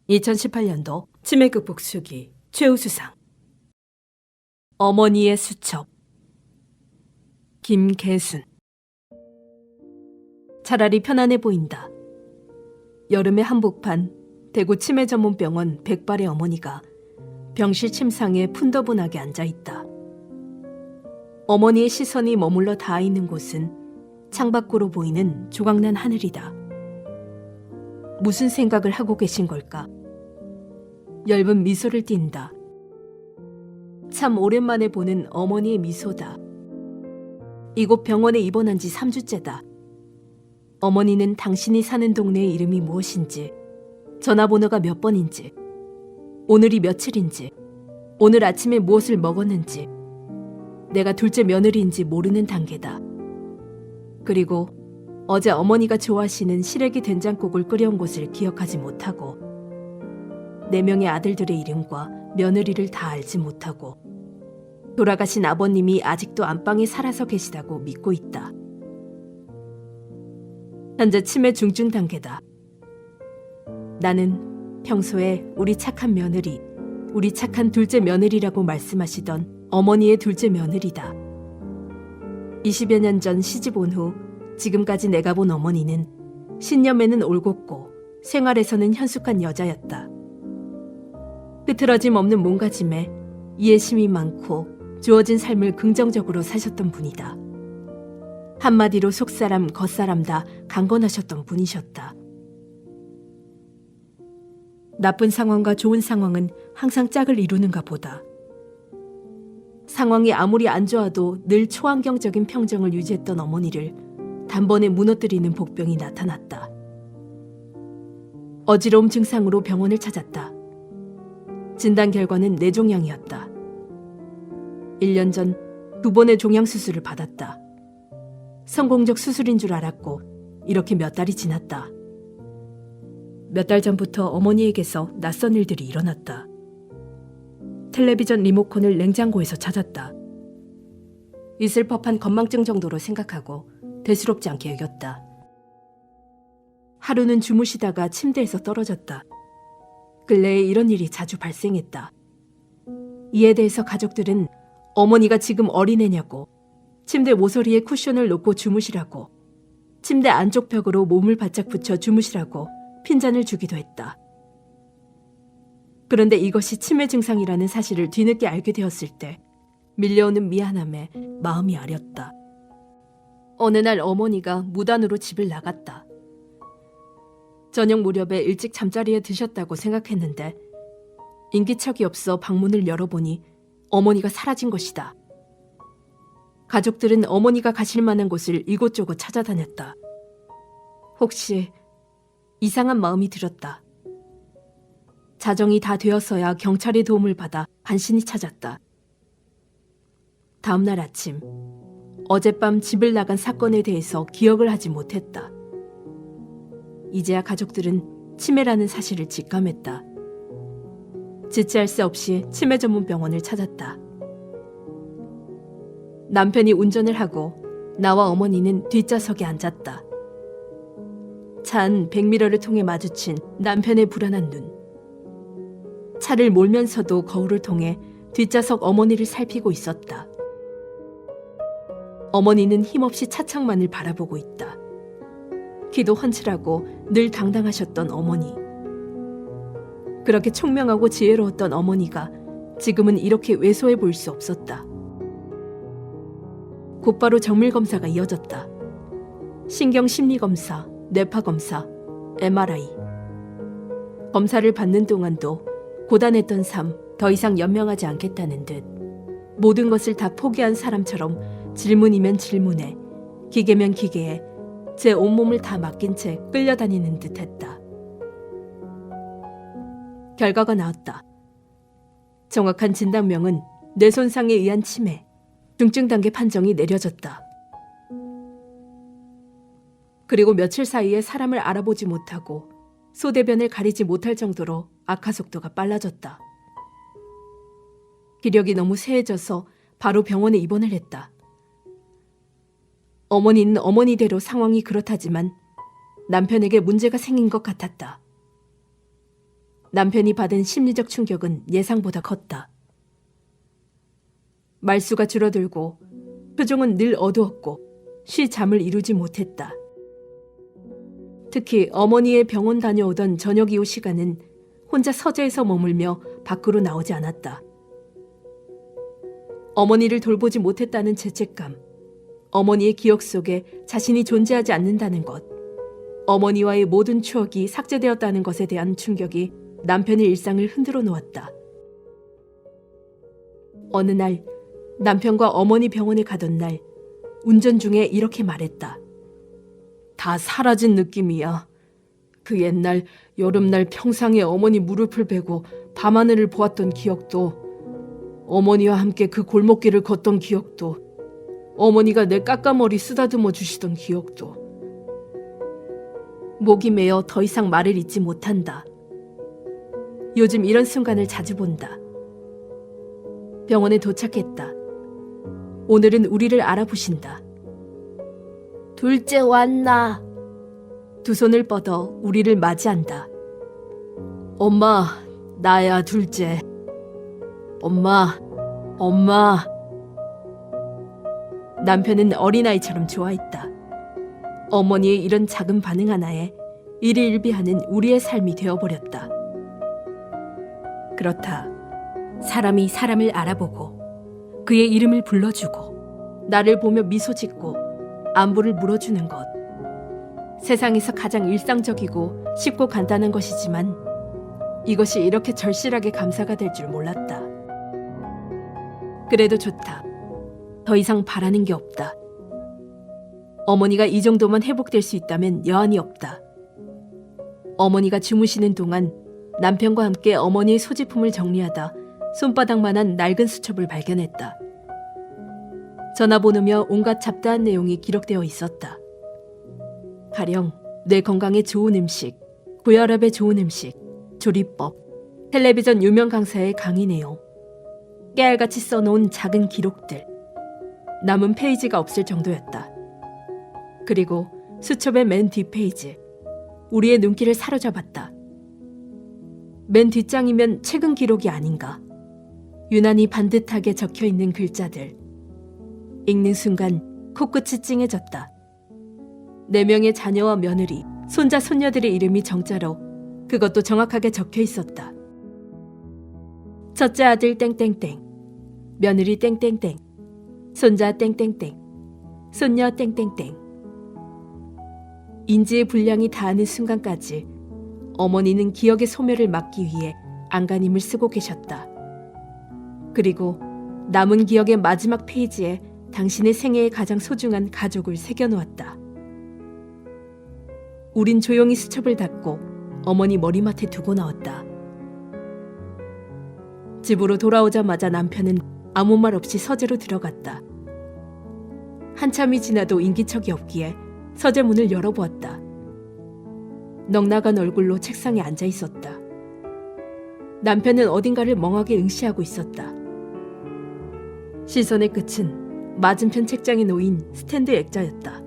2018년도 치매 극복 수기 최우수상 어머니의 수첩 김계순. 차라리 편안해 보인다. 여름의 한복판 대구 치매 전문 병원 백발의 어머니가 병실 침상에 푼더분하게 앉아있다. 어머니의 시선이 머물러 닿아 있는 곳은 창밖으로 보이는 조각난 하늘이다. 무슨 생각을 하고 계신 걸까? 엷은 미소를 띈다. 참 오랜만에 보는 어머니의 미소다. 이곳 병원에 입원한 지 3주째다. 어머니는 당신이 사는 동네의 이름이 무엇인지, 전화번호가 몇 번인지, 오늘이 며칠인지, 오늘 아침에 무엇을 먹었는지, 내가 둘째 며느리인지 모르는 단계다. 그리고 어제 어머니가 좋아하시는 시래기 된장국을 끓여온 곳을 기억하지 못하고 4명의 아들들의 이름과 며느리를 다 알지 못하고 돌아가신 아버님이 아직도 안방에 살아서 계시다고 믿고 있다. 현재 치매 중증 단계다. 나는 평소에 우리 착한 며느리, 우리 착한 둘째 며느리라고 말씀하시던 어머니의 둘째 며느리다. 20여 년 전 시집 온 후 지금까지 내가 본 어머니는 신념에는 올곧고 생활에서는 현숙한 여자였다. 흐트러짐 없는 몸가짐에 이해심이 많고 주어진 삶을 긍정적으로 사셨던 분이다. 한마디로 속사람 겉사람 다 강건하셨던 분이셨다. 나쁜 상황과 좋은 상황은 항상 짝을 이루는가 보다. 상황이 아무리 안 좋아도 늘 초환경적인 평정을 유지했던 어머니를 단번에 무너뜨리는 복병이 나타났다. 어지러움 증상으로 병원을 찾았다. 진단 결과는 뇌종양이었다. 1년 전 2번의 종양수술을 받았다. 성공적 수술인 줄 알았고 이렇게 몇 달이 지났다. 몇 달 전부터 어머니에게서 낯선 일들이 일어났다. 텔레비전 리모컨을 냉장고에서 찾았다. 있을 법한 건망증 정도로 생각하고 대수롭지 않게 여겼다. 하루는 주무시다가 침대에서 떨어졌다. 근래에 이런 일이 자주 발생했다. 이에 대해서 가족들은 어머니가 지금 어린애냐고, 침대 모서리에 쿠션을 놓고 주무시라고, 침대 안쪽 벽으로 몸을 바짝 붙여 주무시라고 핀잔을 주기도 했다. 그런데 이것이 치매 증상이라는 사실을 뒤늦게 알게 되었을 때 밀려오는 미안함에 마음이 아렸다. 어느 날 어머니가 무단으로 집을 나갔다. 저녁 무렵에 일찍 잠자리에 드셨다고 생각했는데 인기척이 없어 방문을 열어보니 어머니가 사라진 것이다. 가족들은 어머니가 가실 만한 곳을 이곳저곳 찾아다녔다. 혹시 이상한 마음이 들었다. 자정이 다 되었어야 경찰의 도움을 받아 간신히 찾았다. 다음 날 아침, 어젯밤 집을 나간 사건에 대해서 기억을 하지 못했다. 이제야 가족들은 치매라는 사실을 직감했다. 지체할 새 없이 치매 전문 병원을 찾았다. 남편이 운전을 하고 나와 어머니는 뒷좌석에 앉았다. 차 안 백미러를 통해 마주친 남편의 불안한 눈. 차를 몰면서도 거울을 통해 뒷좌석 어머니를 살피고 있었다. 어머니는 힘없이 차창만을 바라보고 있다. 키도 훤칠하고 늘 당당하셨던 어머니. 그렇게 총명하고 지혜로웠던 어머니가 지금은 이렇게 왜소해 보일 수 없었다. 곧바로 정밀검사가 이어졌다. 신경심리검사, 뇌파검사, MRI. 검사를 받는 동안도 고단했던 삶 더 이상 연명하지 않겠다는 듯 모든 것을 다 포기한 사람처럼 질문이면 질문에 기계면 기계에 제 온몸을 다 맡긴 채 끌려다니는 듯 했다. 결과가 나왔다. 정확한 진단명은 뇌손상에 의한 치매, 중증 단계 판정이 내려졌다. 그리고 며칠 사이에 사람을 알아보지 못하고 소대변을 가리지 못할 정도로 악화 속도가 빨라졌다. 기력이 너무 쇠해져서 바로 병원에 입원을 했다. 어머니는 어머니대로 상황이 그렇다지만 남편에게 문제가 생긴 것 같았다. 남편이 받은 심리적 충격은 예상보다 컸다. 말수가 줄어들고 표정은 늘 어두웠고 쉬 잠을 이루지 못했다. 특히 어머니의 병원 다녀오던 저녁 이후 시간은 혼자 서재에서 머물며 밖으로 나오지 않았다. 어머니를 돌보지 못했다는 죄책감, 어머니의 기억 속에 자신이 존재하지 않는다는 것, 어머니와의 모든 추억이 삭제되었다는 것에 대한 충격이 남편의 일상을 흔들어 놓았다. 어느 날 남편과 어머니 병원에 가던 날 운전 중에 이렇게 말했다. 다 사라진 느낌이야. 그 옛날 여름날 평상에 어머니 무릎을 베고 밤하늘을 보았던 기억도, 어머니와 함께 그 골목길을 걷던 기억도, 어머니가 내 까까머리 쓰다듬어 주시던 기억도. 목이 메어 더 이상 말을 잇지 못한다. 요즘 이런 순간을 자주 본다. 병원에 도착했다. 오늘은 우리를 알아보신다. 둘째 왔나? 두 손을 뻗어 우리를 맞이한다. 엄마, 나야 둘째. 엄마. 남편은 어린아이처럼 좋아했다. 어머니의 이런 작은 반응 하나에 일희일비하는 우리의 삶이 되어버렸다. 그렇다. 사람이 사람을 알아보고 그의 이름을 불러주고 나를 보며 미소 짓고 안부를 물어주는 것. 세상에서 가장 일상적이고 쉽고 간단한 것이지만 이것이 이렇게 절실하게 감사가 될 줄 몰랐다. 그래도 좋다. 더 이상 바라는 게 없다. 어머니가 이 정도만 회복될 수 있다면 여한이 없다. 어머니가 주무시는 동안 남편과 함께 어머니의 소지품을 정리하다 손바닥만한 낡은 수첩을 발견했다. 전화번호며 온갖 잡다한 내용이 기록되어 있었다. 가령 뇌 건강에 좋은 음식, 고혈압에 좋은 음식, 조리법, 텔레비전 유명 강사의 강의 내용, 깨알같이 써놓은 작은 기록들. 남은 페이지가 없을 정도였다. 그리고 수첩의 맨 뒷페이지, 우리의 눈길을 사로잡았다. 맨 뒷장이면 최근 기록이 아닌가. 유난히 반듯하게 적혀있는 글자들. 읽는 순간 코끝이 찡해졌다. 4명의 자녀와 며느리, 손자, 손녀들의 이름이 정자로 그것도 정확하게 적혀 있었다. 첫째 아들 땡땡땡, 며느리 땡땡땡, 손자 땡땡땡, 손녀 땡땡땡. 인지의 분량이 닿는 순간까지 어머니는 기억의 소멸을 막기 위해 안간힘을 쓰고 계셨다. 그리고 남은 기억의 마지막 페이지에 당신의 생애에 가장 소중한 가족을 새겨놓았다. 우린 조용히 수첩을 닫고 어머니 머리맡에 두고 나왔다. 집으로 돌아오자마자 남편은 아무 말 없이 서재로 들어갔다. 한참이 지나도 인기척이 없기에 서재 문을 열어보았다. 넉나간 얼굴로 책상에 앉아 있었다. 남편은 어딘가를 멍하게 응시하고 있었다. 시선의 끝은 맞은편 책장에 놓인 스탠드 액자였다.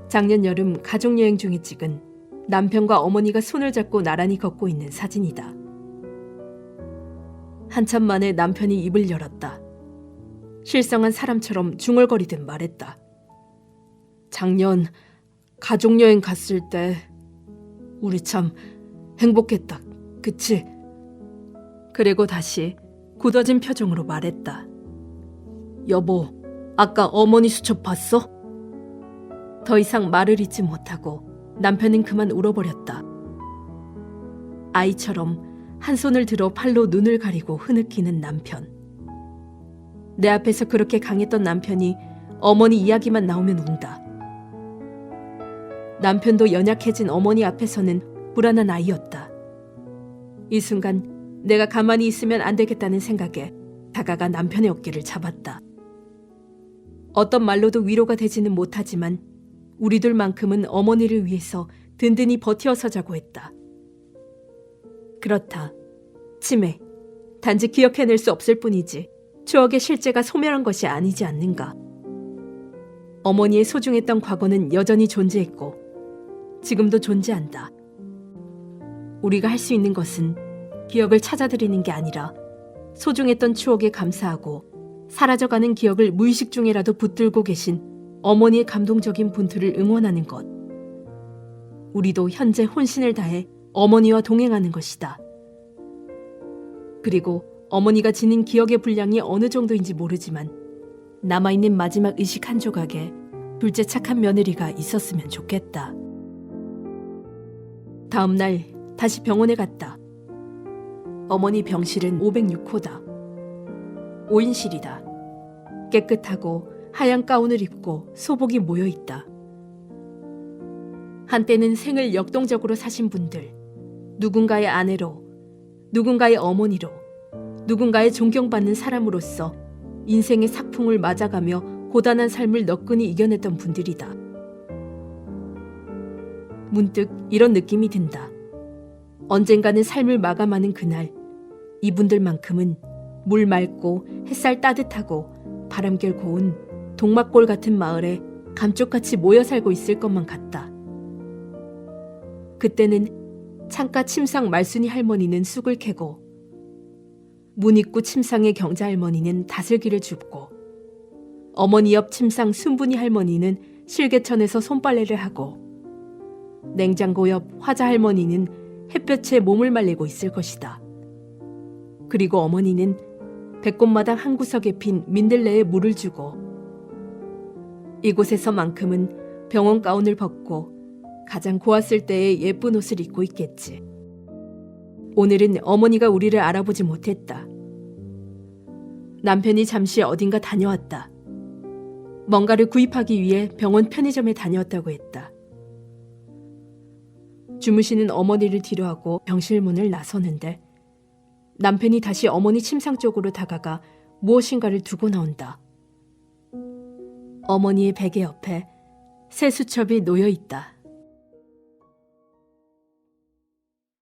작년 여름 가족여행 중에 찍은 남편과 어머니가 손을 잡고 나란히 걷고 있는 사진이다. 한참 만에 남편이 입을 열었다. 실성한 사람처럼 중얼거리듯 말했다. 작년 가족여행 갔을 때 우리 참 행복했다. 그치? 그리고 다시 굳어진 표정으로 말했다. 여보, 아까 어머니 수첩 봤어? 더 이상 말을 잇지 못하고 남편은 그만 울어버렸다. 아이처럼 한 손을 들어 팔로 눈을 가리고 흐느끼는 남편. 내 앞에서 그렇게 강했던 남편이 어머니 이야기만 나오면 운다. 남편도 연약해진 어머니 앞에서는 불안한 아이였다. 이 순간 내가 가만히 있으면 안 되겠다는 생각에 다가가 남편의 어깨를 잡았다. 어떤 말로도 위로가 되지는 못하지만 우리들만큼은 어머니를 위해서 든든히 버티어서자고 했다. 그렇다. 치매. 단지 기억해낼 수 없을 뿐이지 추억의 실제가 소멸한 것이 아니지 않는가. 어머니의 소중했던 과거는 여전히 존재했고 지금도 존재한다. 우리가 할 수 있는 것은 기억을 찾아드리는 게 아니라 소중했던 추억에 감사하고 사라져가는 기억을 무의식 중에라도 붙들고 계신 어머니의 감동적인 분투를 응원하는 것. 우리도 현재 혼신을 다해 어머니와 동행하는 것이다. 그리고 어머니가 지닌 기억의 분량이 어느 정도인지 모르지만 남아있는 마지막 의식 한 조각에 둘째 착한 며느리가 있었으면 좋겠다. 다음 날 다시 병원에 갔다. 어머니 병실은 506호다. 5인실이다. 깨끗하고 하얀 가운을 입고 소복이 모여있다. 한때는 생을 역동적으로 사신 분들, 누군가의 아내로, 누군가의 어머니로, 누군가의 존경받는 사람으로서 인생의 삭풍을 맞아가며 고단한 삶을 너끈히 이겨냈던 분들이다. 문득 이런 느낌이 든다. 언젠가는 삶을 마감하는 그날, 이분들만큼은 물 맑고 햇살 따뜻하고 바람결 고운 동막골 같은 마을에 감쪽같이 모여 살고 있을 것만 같다. 그때는 창가 침상 말순이 할머니는 쑥을 캐고 문 입구 침상의 경자 할머니는 다슬기를 줍고 어머니 옆 침상 순분이 할머니는 실개천에서 손빨래를 하고 냉장고 옆 화자 할머니는 햇볕에 몸을 말리고 있을 것이다. 그리고 어머니는 백꽃마당 한 구석에 핀 민들레에 물을 주고 이곳에서만큼은 병원 가운을 벗고 가장 고왔을 때의 예쁜 옷을 입고 있겠지. 오늘은 어머니가 우리를 알아보지 못했다. 남편이 잠시 어딘가 다녀왔다. 뭔가를 구입하기 위해 병원 편의점에 다녀왔다고 했다. 주무시는 어머니를 뒤로하고 병실 문을 나서는데 남편이 다시 어머니 침상 쪽으로 다가가 무엇인가를 두고 나온다. 어머니의 베개 옆에 새 수첩이 놓여 있다.